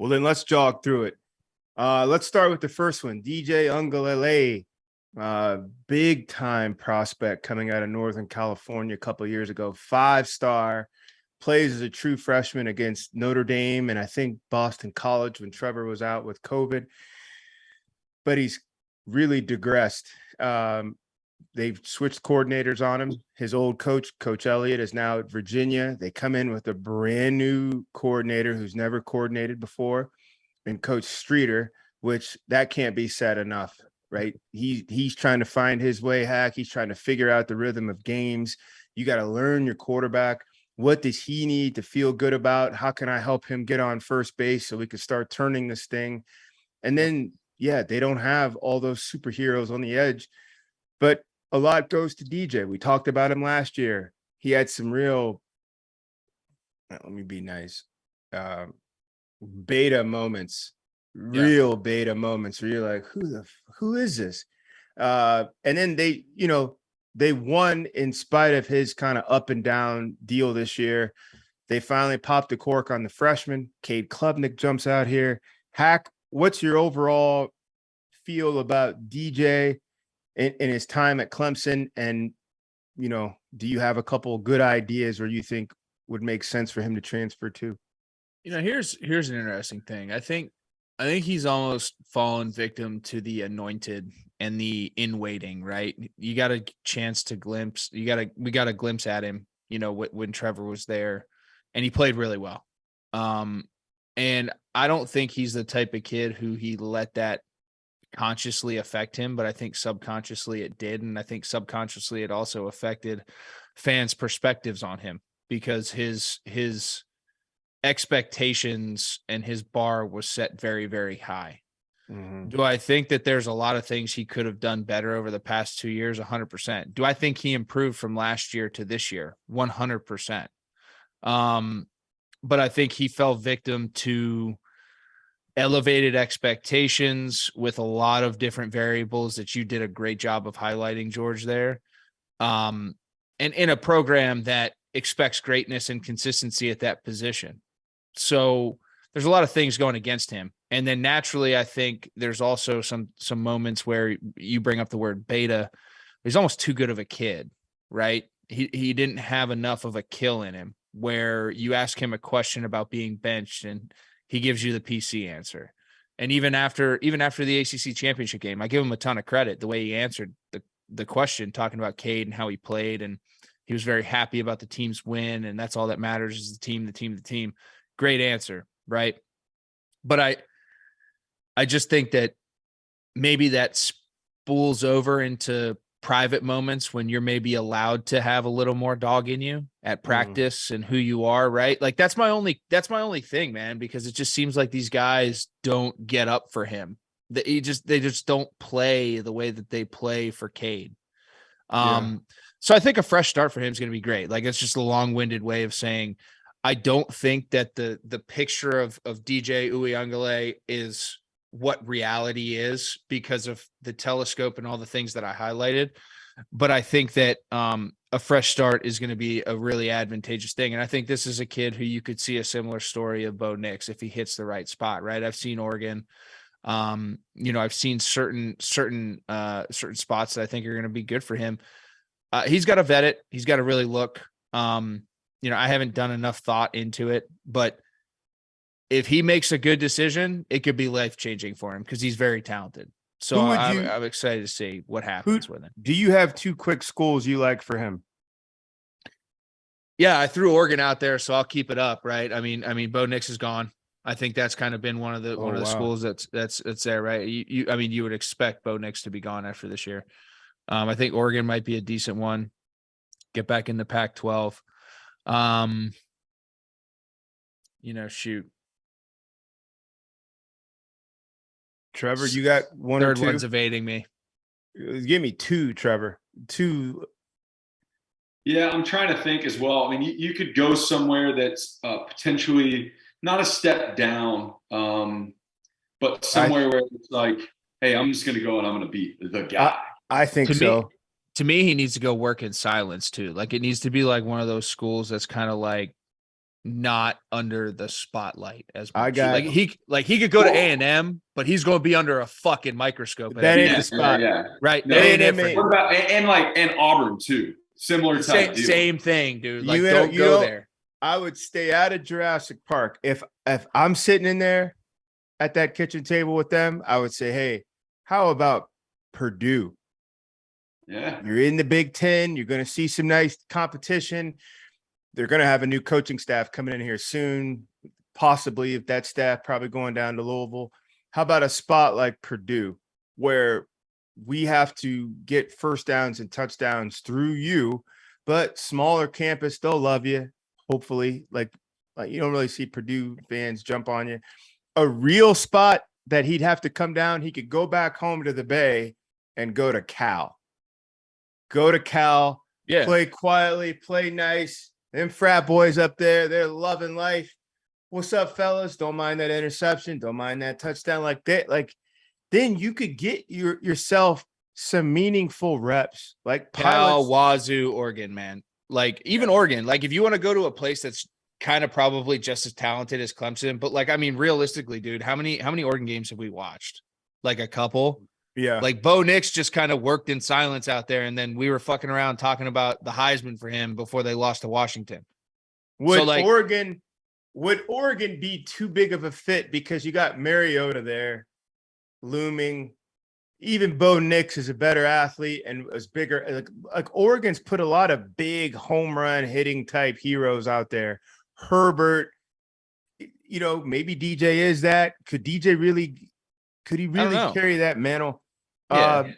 Well, then let's jog through it. Let's start with the first one. DJ Uiagalelei, big time prospect coming out of Northern California a couple of years ago. 5-star, plays as a true freshman against Notre Dame and I think Boston College when Trevor was out with COVID. But he's really digressed. They've switched coordinators on him. His old coach, Coach Elliott, is now at Virginia. They come in with a brand new coordinator who's never coordinated before, and Coach Streeter, which that can't be said enough, right? He's trying to find his way, Hack. He's trying to figure out the rhythm of games. You got to learn your quarterback. What does he need to feel good about? How can I help him get on first base so we can start turning this thing? And then, yeah, they don't have all those superheroes on the edge, but a lot goes to DJ. We talked about him last year. He had some real, let me be nice, beta moments, real beta moments where you're like, who is this? And then they won in spite of his kind of up and down deal this year. They finally popped the cork on the freshman. Cade Klubnik jumps out here. Hack, what's your overall feel about DJ in his time at Clemson? And, do you have a couple of good ideas where you think would make sense for him to transfer to? Here's an interesting thing. I think he's almost fallen victim to the anointed and the in waiting, right? You got a chance to glimpse. We got a glimpse at him, when Trevor was there, and he played really well. And I don't think he's the type of kid who he let that consciously affect him, but I think subconsciously it did. And I think subconsciously it also affected fans' perspectives on him because his expectations and his bar was set very, very high. Mm-hmm. Do I think that there's a lot of things he could have done better over the past 2 years? 100%. Do I think he improved from last year to this year? 100%. But I think he fell victim to elevated expectations with a lot of different variables that you did a great job of highlighting, George, there. And in a program that expects greatness and consistency at that position. So there's a lot of things going against him. And then naturally, I think there's also some moments where you bring up the word beta. He's almost too good of a kid, right? He didn't have enough of a kill in him where you ask him a question about being benched and he gives you the PC answer. And even after the ACC championship game, I give him a ton of credit, the way he answered the question, talking about Cade and how he played. And he was very happy about the team's win. And that's all that matters is the team. Great answer. Right. But I just think that maybe that spools over into private moments when you're maybe allowed to have a little more dog in you at practice and who you are, right? Like that's my only thing, man, because it just seems like these guys don't get up for him. They just don't play the way that they play for Cade. So I think a fresh start for him is going to be great. Like it's just a long-winded way of saying I don't think that the picture of DJ Uiagalelei is what reality is because of the telescope and all the things that I highlighted. But I think that a fresh start is going to be a really advantageous thing. And I think this is a kid who you could see a similar story of Bo Nix if he hits the right spot, right? I've seen Oregon. I've seen certain spots that I think are going to be good for him. He's got to vet it. He's got to really look. I haven't done enough thought into it, but if he makes a good decision, it could be life-changing for him because he's very talented. So I'm excited to see what happens with him. Do you have 2 quick schools you like for him? Yeah, I threw Oregon out there, so I'll keep it up, right? I mean, Bo Nix is gone. I think that's kind of been one of the schools that's there, right? You would expect Bo Nix to be gone after this year. I think Oregon might be a decent one. Get back in the Pac-12. Shoot. Trevor, you got one Third or 2? one's evading me. Give me 2, Trevor. 2. Yeah, I'm trying to think as well. I mean, you could go somewhere that's potentially not a step down, but somewhere where it's like, hey, I'm just going to go and I'm going to be the guy. I think so. To me, he needs to go work in silence too. Like it needs to be like one of those schools that's kind of like not under the spotlight as much. I got- like he could go to A&M, but he's going to be under a fucking microscope. That ain't Yeah, the spot. yeah. right. No, They A&M different. What about and Auburn too? Similar type Same, deal. same thing, dude. Like, You don't you go don't- there. I would stay out of Jurassic Park. If I'm sitting in there at that kitchen table with them, I would say, hey, how about Purdue? Yeah. You're in the Big Ten. You're going to see some nice competition. They're going to have a new coaching staff coming in here soon, possibly, if that staff probably going down to Louisville. How about a spot like Purdue, where we have to get first downs and touchdowns through you, but smaller campus, they'll love you. Hopefully, like you don't really see Purdue fans jump on you. A real spot that he'd have to come down, he could go back home to the Bay and go to Cal. Go to Cal, Yeah. play quietly, play nice. Them frat boys up there, they're loving life. What's up, fellas? Don't mind that interception. Don't mind that touchdown like that. Like, then you could get yourself some meaningful reps. Like Cal, pilots. Wazoo, Oregon, man. Like even Oregon. Like if you want to go to a place that's kind of probably just as talented as Clemson, but like I mean, realistically, dude, how many Oregon games have we watched? Like a couple. Yeah. Like Bo Nix just kind of worked in silence out there, and then we were fucking around talking about the Heisman for him before they lost to Washington. Would like- Oregon be too big of a fit because you got Mariota there looming? Even Bo Nix is a better athlete and was bigger. Like Oregon's put a lot of big home run hitting type heroes out there. Herbert, maybe DJ is that. Could he really know. carry that mantle? Yeah.